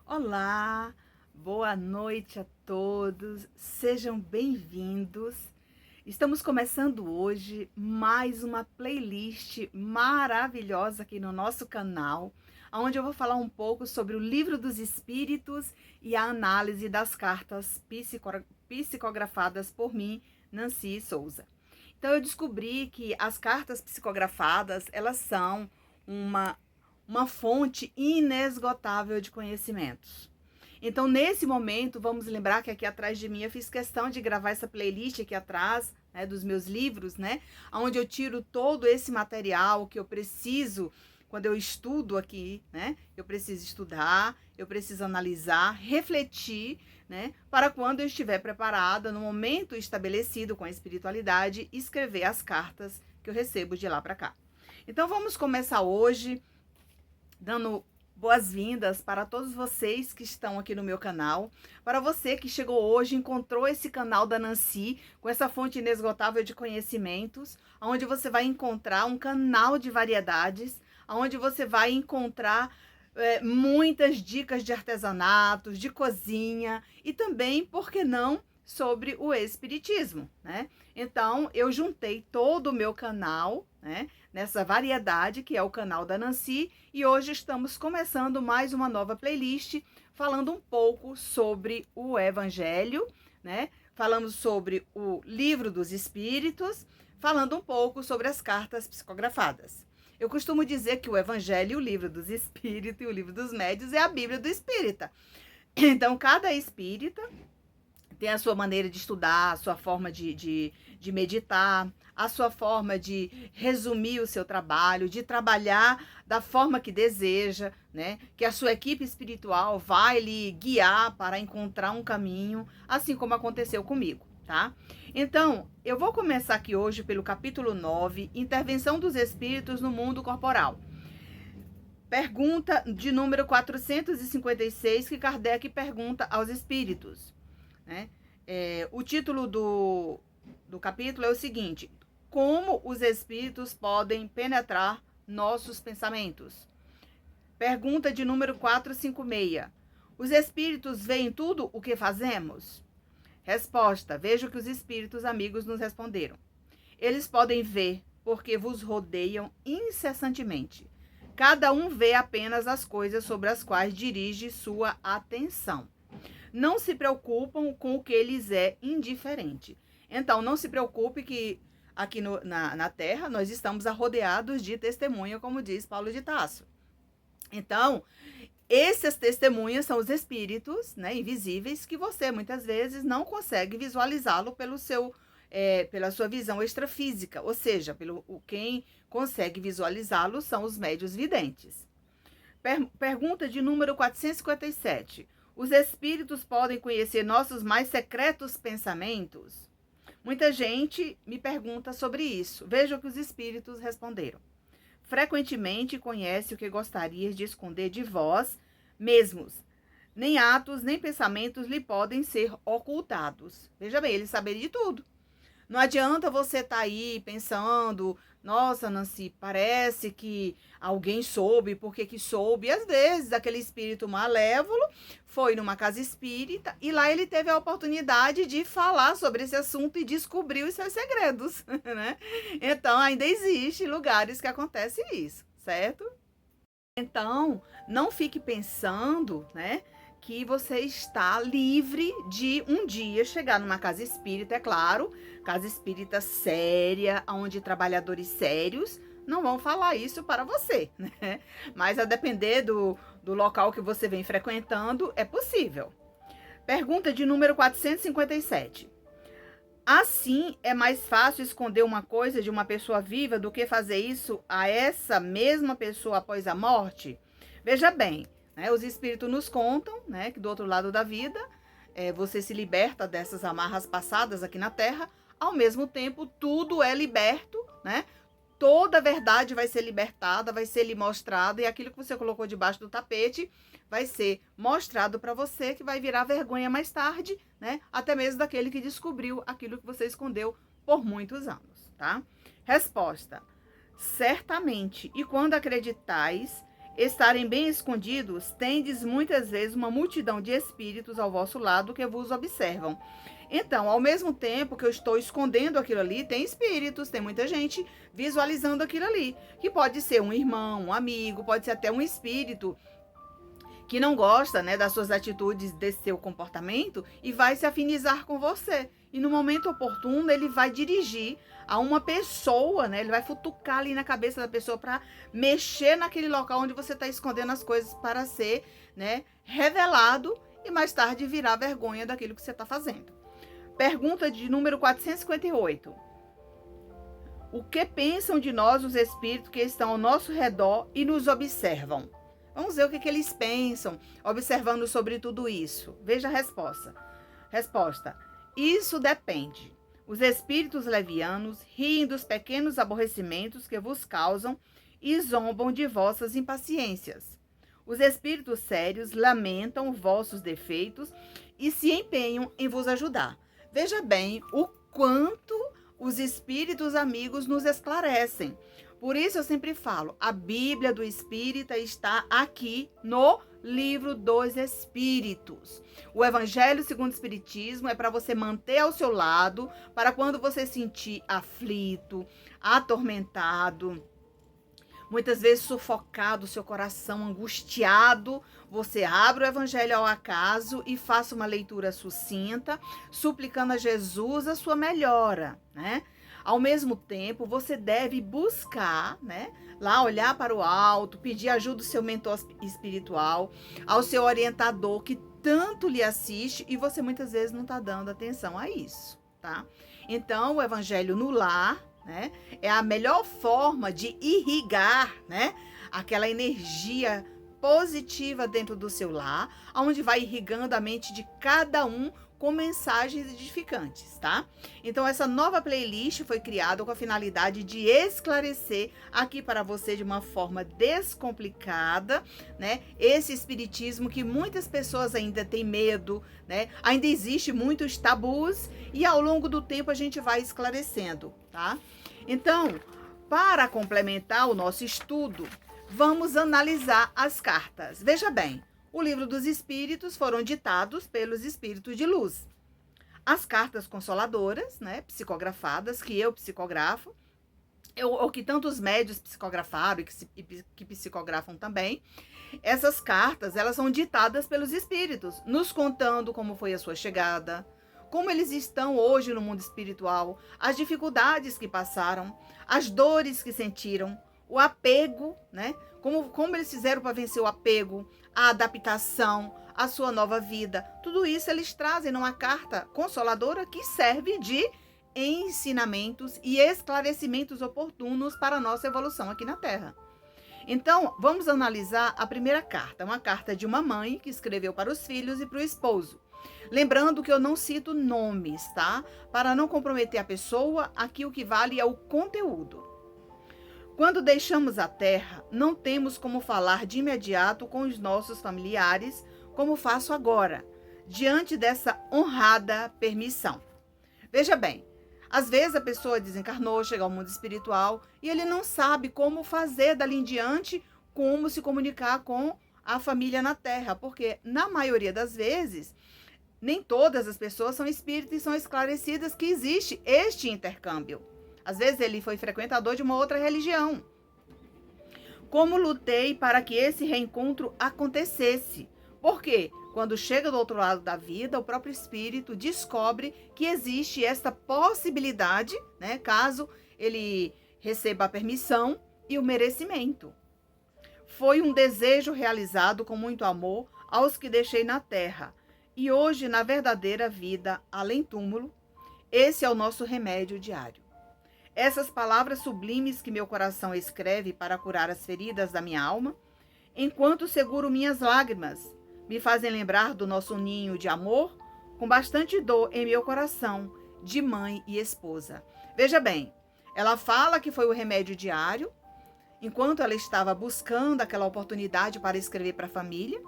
Olá, boa noite a todos, sejam bem-vindos. Estamos começando hoje mais uma playlist maravilhosa aqui no nosso canal, onde eu vou falar um pouco sobre o Livro dos Espíritos e a análise das cartas psicografadas por mim, Nancy Souza. Então eu descobri que as cartas psicografadas, elas são uma fonte inesgotável de conhecimentos. Então, nesse momento, vamos lembrar que aqui atrás de mim eu fiz questão de gravar essa playlist aqui atrás, né, dos meus livros, né, onde eu tiro todo esse material que eu preciso, quando eu estudo aqui, né, eu preciso estudar, eu preciso analisar, refletir, né, para quando eu estiver preparada, no momento estabelecido com a espiritualidade, escrever as cartas que eu recebo de lá para cá. Então, vamos começar hoje dando boas-vindas para todos vocês que estão aqui no meu canal. Para você que chegou hoje, encontrou esse canal da Nancy com essa fonte inesgotável de conhecimentos, onde você vai encontrar um canal de variedades, onde você vai encontrar muitas dicas de artesanatos, de cozinha e também, por que não, sobre o espiritismo, né? Então, eu juntei todo o meu canal, né, nessa variedade que é o canal da Nancy, e hoje estamos começando mais uma nova playlist falando um pouco sobre o Evangelho, né? Falamos sobre o Livro dos Espíritos, falando um pouco sobre as cartas psicografadas. Eu costumo dizer que o Evangelho, o Livro dos Espíritos e o Livro dos Médiuns é a Bíblia do Espírita. Então, cada espírita tem a sua maneira de estudar, a sua forma de meditar, a sua forma de resumir o seu trabalho, de trabalhar da forma que deseja, né? Que a sua equipe espiritual vai lhe guiar para encontrar um caminho, assim como aconteceu comigo, tá? Então, eu vou começar aqui hoje pelo capítulo 9, Intervenção dos Espíritos no Mundo Corporal. Pergunta de número 456, que Kardec pergunta aos espíritos, né? O título do capítulo é o seguinte: como os espíritos podem penetrar nossos pensamentos? Pergunta de número 456. Os espíritos veem tudo o que fazemos? Resposta: veja o que os espíritos amigos nos responderam. Eles podem ver porque vos rodeiam incessantemente. Cada um vê apenas as coisas sobre as quais dirige sua atenção. Não se preocupam com o que lhes é indiferente. Então, não se preocupe que aqui na Terra nós estamos rodeados de testemunha, como diz Paulo de Tarso. Então, essas testemunhas são os espíritos, né, invisíveis, que você muitas vezes não consegue visualizá-lo pela sua visão extrafísica, ou seja, quem consegue visualizá-lo são os médiuns videntes. Pergunta de número 457. Os espíritos podem conhecer nossos mais secretos pensamentos? Muita gente me pergunta sobre isso. Veja o que os espíritos responderam. Frequentemente conhece o que gostarias de esconder de vós mesmos. Nem atos, nem pensamentos lhe podem ser ocultados. Veja bem, eles sabem de tudo. Não adianta você estar aí pensando, nossa, Nancy, parece que alguém soube, por que soube? E às vezes aquele espírito malévolo foi numa casa espírita e lá ele teve a oportunidade de falar sobre esse assunto e descobriu os seus segredos, né? Então ainda existe lugares que acontece isso, certo? Então, não fique pensando, né, que você está livre de um dia chegar numa casa espírita, é claro, casa espírita séria, onde trabalhadores sérios não vão falar isso para você, né? Mas a depender do local que você vem frequentando, é possível. Pergunta de número 457. Assim, é mais fácil esconder uma coisa de uma pessoa viva do que fazer isso a essa mesma pessoa após a morte? Veja bem, né, os espíritos nos contam, né, que do outro lado da vida, você se liberta dessas amarras passadas aqui na Terra, ao mesmo tempo tudo é liberto, né? Toda a verdade vai ser libertada, vai ser lhe mostrada, e aquilo que você colocou debaixo do tapete vai ser mostrado para você, que vai virar vergonha mais tarde, né? Até mesmo daquele que descobriu aquilo que você escondeu por muitos anos, tá? Resposta: certamente, e quando acreditais estarem bem escondidos, tendes muitas vezes uma multidão de espíritos ao vosso lado que vos observam. Então, ao mesmo tempo que eu estou escondendo aquilo ali, tem espíritos, tem muita gente visualizando aquilo ali, que pode ser um irmão, um amigo, pode ser até um espírito que não gosta, né, das suas atitudes, desse seu comportamento e vai se afinizar com você. E no momento oportuno, ele vai dirigir a uma pessoa, né? Ele vai futucar ali na cabeça da pessoa para mexer naquele local onde você está escondendo as coisas para ser, né, revelado e mais tarde virar vergonha daquilo que você está fazendo. Pergunta de número 458. O que pensam de nós os espíritos que estão ao nosso redor e nos observam? Vamos ver o que eles pensam, observando sobre tudo isso. Veja a resposta. Resposta. Isso depende. Os espíritos levianos riem dos pequenos aborrecimentos que vos causam e zombam de vossas impaciências. Os espíritos sérios lamentam vossos defeitos e se empenham em vos ajudar. Veja bem o quanto os espíritos amigos nos esclarecem. Por isso eu sempre falo, a Bíblia do Espírita está aqui no Livro dos Espíritos. O Evangelho segundo o Espiritismo é para você manter ao seu lado, para quando você se sentir aflito, atormentado, muitas vezes sufocado, seu coração angustiado, você abre o Evangelho ao acaso e faça uma leitura sucinta, suplicando a Jesus a sua melhora, né? Ao mesmo tempo, você deve buscar, né, lá olhar para o alto, pedir ajuda do seu mentor espiritual, ao seu orientador que tanto lhe assiste e você muitas vezes não está dando atenção a isso, tá? Então, o Evangelho no lar, né, é a melhor forma de irrigar, né, aquela energia positiva dentro do seu lar, onde vai irrigando a mente de cada um com mensagens edificantes, tá? Então, essa nova playlist foi criada com a finalidade de esclarecer aqui para você de uma forma descomplicada, né? Esse espiritismo que muitas pessoas ainda têm medo, né? Ainda existe muitos tabus e ao longo do tempo a gente vai esclarecendo, tá? Então, para complementar o nosso estudo, vamos analisar as cartas. Veja bem, o Livro dos Espíritos foram ditados pelos espíritos de luz. As cartas consoladoras, né, psicografadas, que eu psicografo, ou que tantos médios psicografaram e que psicografam também, essas cartas, elas são ditadas pelos espíritos, nos contando como foi a sua chegada, como eles estão hoje no mundo espiritual, as dificuldades que passaram, as dores que sentiram, o apego, né? Como eles fizeram para vencer o apego, a adaptação, a sua nova vida. Tudo isso eles trazem numa carta consoladora que serve de ensinamentos e esclarecimentos oportunos para a nossa evolução aqui na Terra. Então, vamos analisar a primeira carta, uma carta de uma mãe que escreveu para os filhos e para o esposo. Lembrando que eu não cito nomes, tá? Para não comprometer a pessoa, aqui o que vale é o conteúdo. Quando deixamos a terra, não temos como falar de imediato com os nossos familiares, como faço agora, diante dessa honrada permissão. Veja bem, às vezes a pessoa desencarnou, chega ao mundo espiritual e ele não sabe como fazer dali em diante, como se comunicar com a família na terra, porque na maioria das vezes, nem todas as pessoas são espíritas e são esclarecidas que existe este intercâmbio. Às vezes ele foi frequentador de uma outra religião. Como lutei para que esse reencontro acontecesse? Porque quando chega do outro lado da vida, o próprio espírito descobre que existe esta possibilidade, né, caso ele receba a permissão e o merecimento. Foi um desejo realizado com muito amor aos que deixei na terra. E hoje, na verdadeira vida, além túmulo, esse é o nosso remédio diário. Essas palavras sublimes que meu coração escreve para curar as feridas da minha alma, enquanto seguro minhas lágrimas, me fazem lembrar do nosso ninho de amor, com bastante dor em meu coração, de mãe e esposa. Veja bem, ela fala que foi o remédio diário, enquanto ela estava buscando aquela oportunidade para escrever para a família,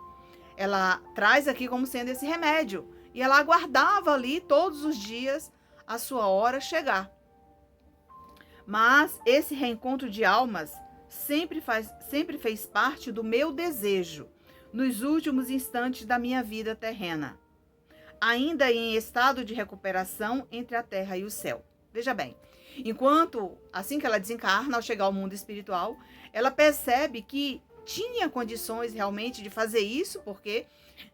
ela traz aqui como sendo esse remédio, e ela aguardava ali todos os dias a sua hora chegar. Mas esse reencontro de almas sempre fez parte do meu desejo nos últimos instantes da minha vida terrena, ainda em estado de recuperação entre a terra e o céu. Veja bem, assim que ela desencarna, ao chegar ao mundo espiritual, ela percebe que tinha condições realmente de fazer isso, porque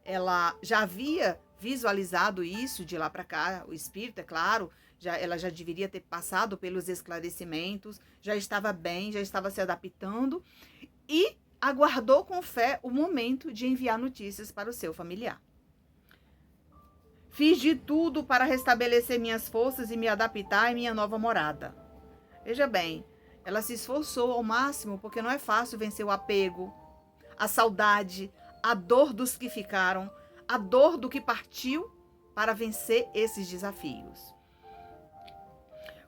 ela já havia visualizado isso de lá para cá, o espírito, é claro, ela já deveria ter passado pelos esclarecimentos, já estava bem, já estava se adaptando e aguardou com fé o momento de enviar notícias para o seu familiar. Fiz de tudo para restabelecer minhas forças e me adaptar em minha nova morada. Veja bem, ela se esforçou ao máximo, porque não é fácil vencer o apego, a saudade, a dor dos que ficaram, a dor do que partiu, para vencer esses desafios.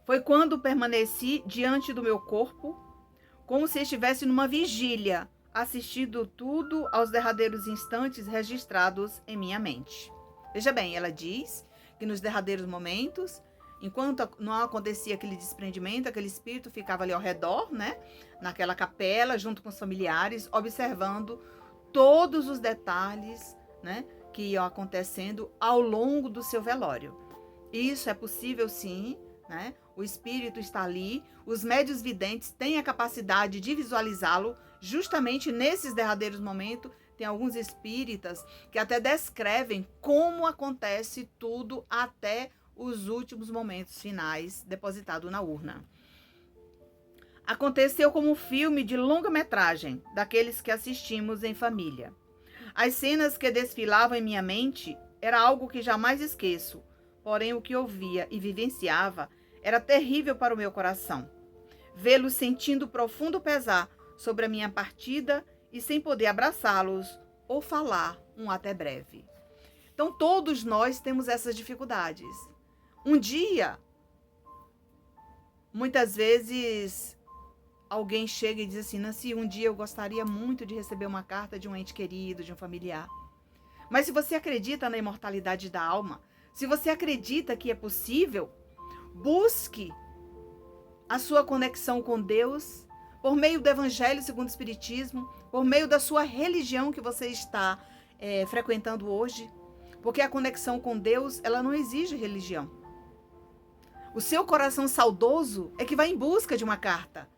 Foi quando permaneci diante do meu corpo, como se estivesse numa vigília, assistindo tudo aos derradeiros instantes registrados em minha mente. Veja bem, ela diz que nos derradeiros momentos, enquanto não acontecia aquele desprendimento, aquele espírito ficava ali ao redor, né, naquela capela, junto com os familiares, observando todos os detalhes, né, que iam acontecendo ao longo do seu velório. Isso é possível, sim, né? O espírito está ali, os médiuns videntes têm a capacidade de visualizá-lo justamente nesses derradeiros momentos. Tem alguns espíritas que até descrevem como acontece tudo até os últimos momentos finais, depositado na urna. Aconteceu como um filme de longa-metragem, daqueles que assistimos em família. As cenas que desfilavam em minha mente era algo que jamais esqueço, porém o que ouvia e vivenciava era terrível para o meu coração. Vê-los sentindo profundo pesar sobre a minha partida e sem poder abraçá-los ou falar um até breve. Então, todos nós temos essas dificuldades. Um dia, muitas vezes, alguém chega e diz assim: Nancy, um dia eu gostaria muito de receber uma carta de um ente querido, de um familiar. Mas se você acredita na imortalidade da alma, se você acredita que é possível, busque a sua conexão com Deus por meio do Evangelho segundo o Espiritismo, por meio da sua religião que você está frequentando hoje, porque a conexão com Deus, ela não exige religião. O seu coração saudoso é que vai em busca de uma carta.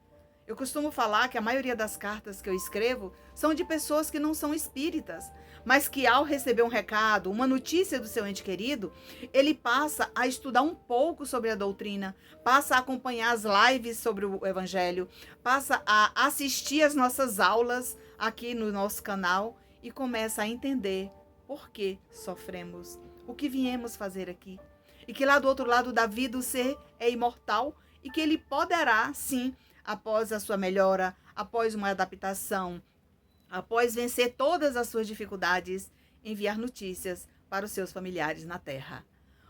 Eu costumo falar que a maioria das cartas que eu escrevo são de pessoas que não são espíritas, mas que ao receber um recado, uma notícia do seu ente querido, ele passa a estudar um pouco sobre a doutrina, passa a acompanhar as lives sobre o Evangelho, passa a assistir as nossas aulas aqui no nosso canal e começa a entender por que sofremos, o que viemos fazer aqui. E que lá do outro lado da vida o ser é imortal e que ele poderá, sim, após a sua melhora, após uma adaptação, após vencer todas as suas dificuldades, enviar notícias para os seus familiares na Terra.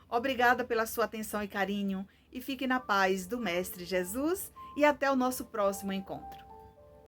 Obrigada pela sua atenção e carinho e fique na paz do Mestre Jesus e até o nosso próximo encontro.